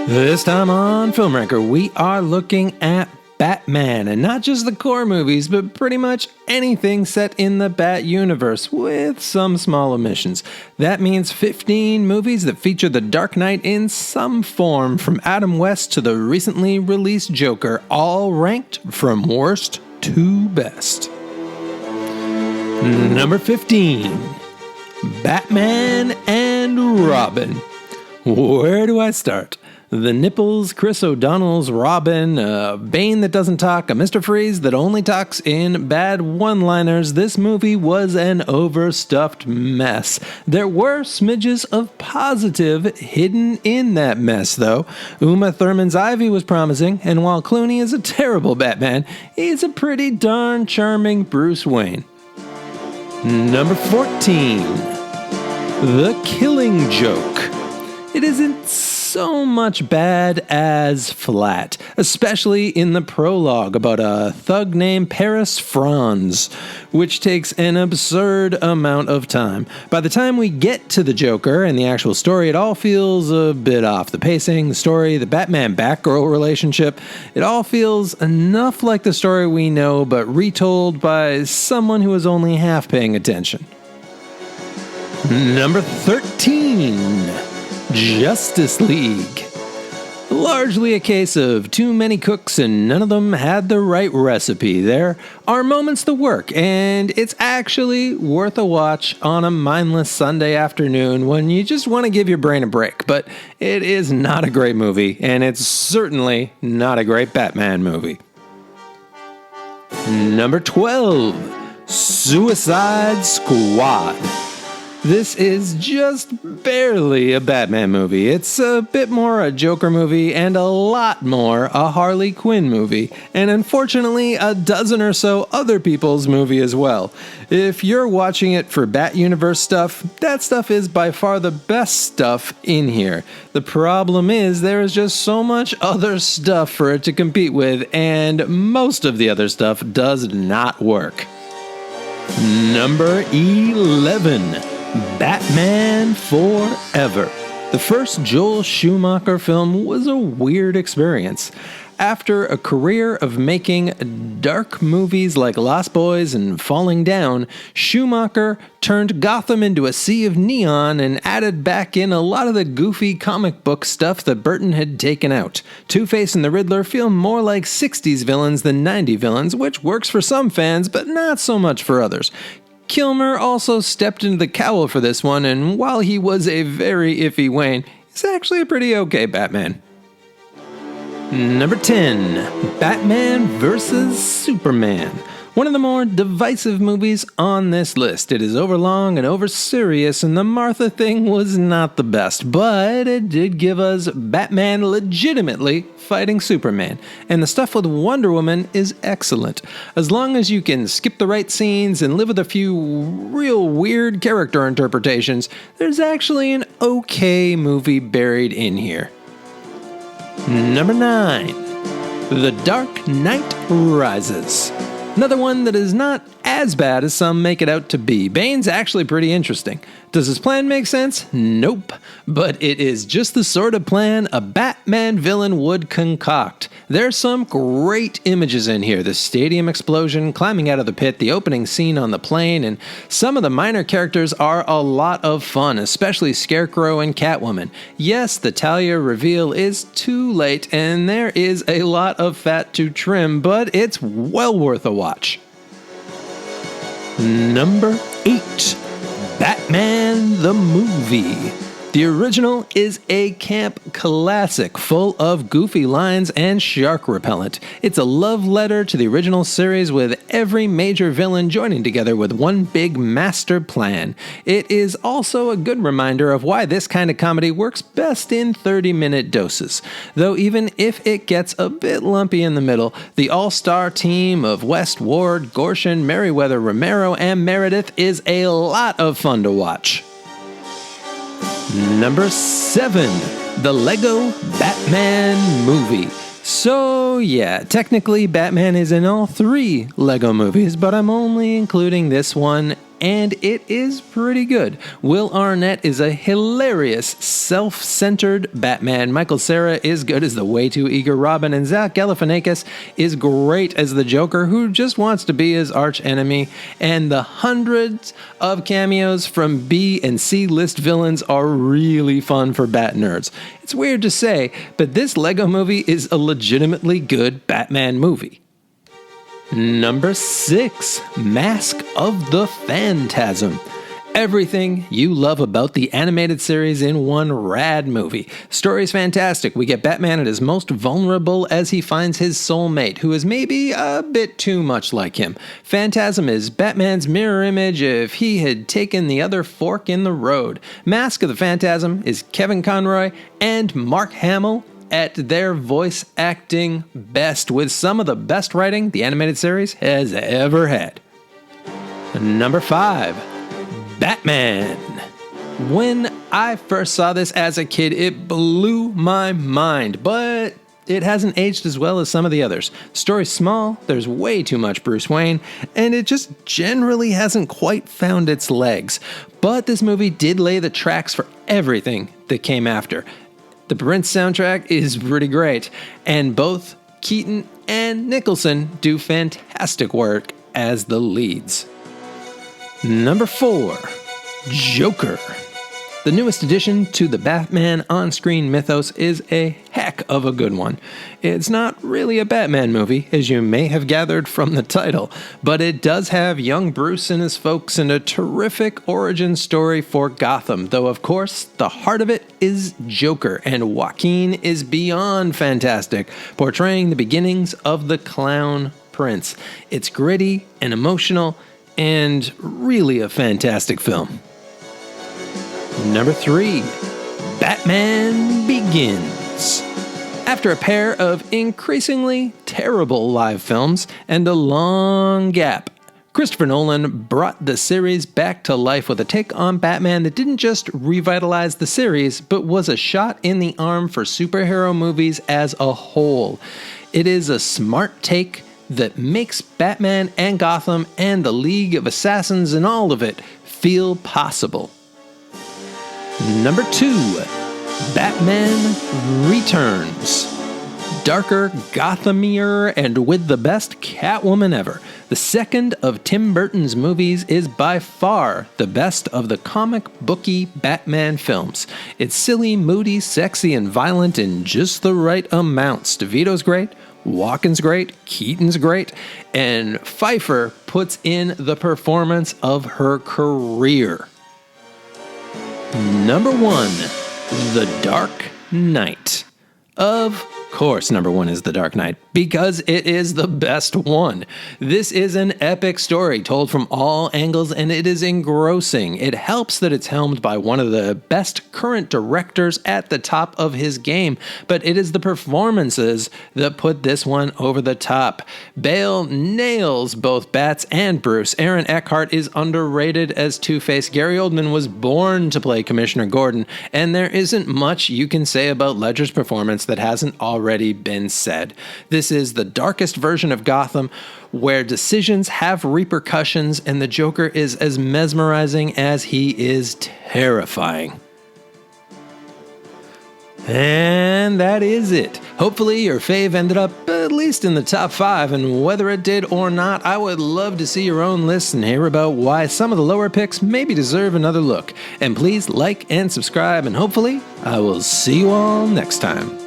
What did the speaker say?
This time on Film Ranker, we are looking at Batman, and not just the core movies, but pretty much anything set in the Bat universe, with some small omissions. That means 15 movies that feature the Dark Knight in some form, from Adam West to the recently released Joker, all ranked from worst to best. Number 15, Batman and Robin. Where do I start? The nipples, Chris O'Donnell's Robin, a Bane that doesn't talk, a Mr. Freeze that only talks in bad one-liners. This movie was an overstuffed mess. There were smidges of positive hidden in that mess, though. Uma Thurman's Ivy was promising, and while Clooney is a terrible Batman, he's a pretty darn charming Bruce Wayne. Number 14, The Killing Joke. It isn't so much bad as flat, especially in the prologue about a thug named Paris Franz, which takes an absurd amount of time. By the time we get to the Joker and the actual story, it all feels a bit off. The pacing, the story, the Batman-Batgirl relationship, it all feels enough like the story we know, but retold by someone who is only half paying attention. Number 13. Justice League. Largely a case of too many cooks and none of them had the right recipe. There are moments to work, and it's actually worth a watch on a mindless Sunday afternoon when you just want to give your brain a break. But it is not a great movie, and it's certainly not a great Batman movie. Number 12, Suicide Squad. This is just barely a Batman movie. It's a bit more a Joker movie and a lot more a Harley Quinn movie, and unfortunately a dozen or so other people's movie as well. If you're watching it for Bat Universe stuff, that stuff is by far the best stuff in here. The problem is there is just so much other stuff for it to compete with, and most of the other stuff does not work. Number 11. Batman Forever. The first Joel Schumacher film was a weird experience. After a career of making dark movies like Lost Boys and Falling Down, Schumacher turned Gotham into a sea of neon and added back in a lot of the goofy comic book stuff that Burton had taken out. Two-Face and the Riddler feel more like 60s villains than 90s villains, which works for some fans, but not so much for others. Kilmer also stepped into the cowl for this one, and while he was a very iffy Wayne, he's actually a pretty okay Batman. Number 10, Batman vs. Superman. One of the more divisive movies on this list. It is overlong and over-serious, and the Martha thing was not the best, but it did give us Batman legitimately fighting Superman, and the stuff with Wonder Woman is excellent. As long as you can skip the right scenes and live with a few real weird character interpretations, there's actually an okay movie buried in here. Number 9, The Dark Knight Rises. Another one that is not as bad as some make it out to be. Bane's actually pretty interesting. Does his plan make sense? Nope. But it is just the sort of plan a Batman villain would concoct. There's some great images in here. The stadium explosion, climbing out of the pit, the opening scene on the plane, and some of the minor characters are a lot of fun, especially Scarecrow and Catwoman. Yes, the Talia reveal is too late, and there is a lot of fat to trim, but it's well worth a watch. Number 8, Batman the Movie. The original is a camp classic full of goofy lines and shark repellent. It's a love letter to the original series with every major villain joining together with one big master plan. It is also a good reminder of why this kind of comedy works best in 30-minute doses. Though even if it gets a bit lumpy in the middle, the all-star team of West, Ward, Gorshin, Merriweather, Romero, and Meredith is a lot of fun to watch. Number 7, the Lego Batman Movie. So yeah, technically Batman is in all 3 Lego movies, but I'm only including this one and it is pretty good. Will Arnett is a hilarious, self-centered Batman. Michael Cera is good as the way too eager Robin, and Zach Galifianakis is great as the Joker, who just wants to be his arch enemy. And the hundreds of cameos from B and C list villains are really fun for Bat nerds. It's weird to say, but this Lego movie is a legitimately good Batman movie. Number 6, Mask of the Phantasm. Everything you love about the animated series in one rad movie. Story's fantastic. We get Batman at his most vulnerable as he finds his soulmate, who is maybe a bit too much like him. Phantasm is Batman's mirror image if he had taken the other fork in the road. Mask of the Phantasm is Kevin Conroy and Mark Hamill at their voice acting best, with some of the best writing the animated series has ever had. Number 5, Batman. When I first saw this as a kid, it blew my mind, but it hasn't aged as well as some of the others. Story's small, there's way too much Bruce Wayne, and it just generally hasn't quite found its legs. But this movie did lay the tracks for everything that came after. The Prince soundtrack is pretty great, and both Keaton and Nicholson do fantastic work as the leads. Number 4, Joker. The newest addition to the Batman on-screen mythos is a heck of a good one. It's not really a Batman movie, as you may have gathered from the title, but it does have young Bruce and his folks and a terrific origin story for Gotham, though of course the heart of it is Joker, and Joaquin is beyond fantastic, portraying the beginnings of the Clown Prince. It's gritty and emotional, and really a fantastic film. Number 3, Batman Begins. After a pair of increasingly terrible live films and a long gap, Christopher Nolan brought the series back to life with a take on Batman that didn't just revitalize the series, but was a shot in the arm for superhero movies as a whole. It is a smart take that makes Batman and Gotham and the League of Assassins and all of it feel possible. Number 2, Batman Returns. Darker, Gothamier, and with the best Catwoman ever. The second of Tim Burton's movies is by far the best of the comic booky Batman films. It's silly, moody, sexy, and violent in just the right amounts. DeVito's great, Walken's great, Keaton's great, and Pfeiffer puts in the performance of her career. Number 1, The Dark Knight. Of course, number 1 is The Dark Knight, because it is the best one. This is an epic story told from all angles, and it is engrossing. It helps that it's helmed by one of the best current directors at the top of his game, but it is the performances that put this one over the top. Bale nails both Bats and Bruce. Aaron Eckhart is underrated as Two-Face. Gary Oldman was born to play Commissioner Gordon, and there isn't much you can say about Ledger's performance that hasn't already been said. This is the darkest version of Gotham, where decisions have repercussions and the Joker is as mesmerizing as he is terrifying. And that is it. Hopefully your fave ended up at least in the top 5, and whether it did or not, I would love to see your own lists and hear about why some of the lower picks maybe deserve another look. And please like and subscribe, and hopefully I will see you all next time.